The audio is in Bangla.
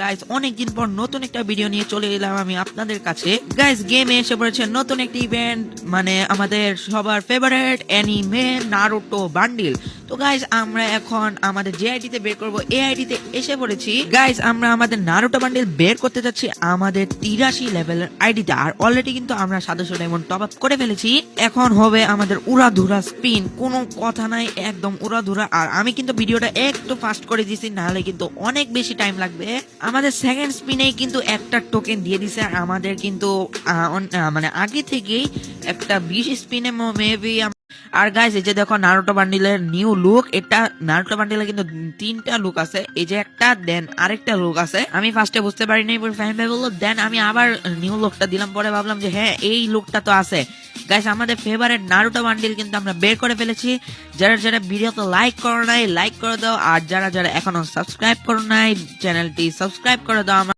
গাইস অনেকদিন পর নতুন একটা ভিডিও নিয়ে চলে এলাম আমি আপনাদের কাছে। গাইস গেমে এসে পড়েছে নতুন একটা ইভেন্ট, মানে আমাদের সবার ফেভারিট অ্যানিমে নারুটো বান্ডিল। তো গাইস আমরা এখন আমাদের যে আইডিতে বের করব এই আইডিতে এসে পড়েছি। গাইস আমরা আমাদের নারুটো বান্ডিল বের করতে যাচ্ছি আমাদের 83 লেভেলের আইডিতে, আর অলরেডি কিন্তু আমরা 700 ডায়মন্ড টপ আপ করে ফেলেছি। এখন হবে আমাদের উড়াধুরা স্পিন, কোনো কথা নাই, একদম উড়াধুরা। আর আমি কিন্তু ভিডিওটা একটু ফাস্ট করে দিছি, নাহলে কিন্তু অনেক বেশি টাইম লাগবে। আমাদের সেকেন্ড স্পিনেই কিন্তু একটা টোকেন দিয়ে দিছে, আর আমাদের কিন্তু মানে আগে থেকেই একটা 20 স্পিনে মেবি। আর গাইস এই যে দেখো নারুটো বান্ডিলের নিউ লুক, এটা নারুটো বান্ডিলে কিন্তু 3টা লুক আছে, এই যে একটা দেন আরেকটা লুক আছে। আমি ফার্স্টে বুঝতে পারিনি, পরে ফাহিম ভাই বললো, দেন আমি আবার নিউ লুকটা দিলাম, পরে ভাবলাম যে হ্যাঁ এই লুকটা তো আছে। গাইস আমাদের ফেভারিট নারুটো বান্ডিল কিন্তু আমরা বের করে ফেলেছি। যারা যারা ভিডিওতে লাইক করো নাই লাইক করে দাও, আর যারা যারা এখনো সাবস্ক্রাইব করো নাই চ্যানেলটি সাবস্ক্রাইব করে দাও।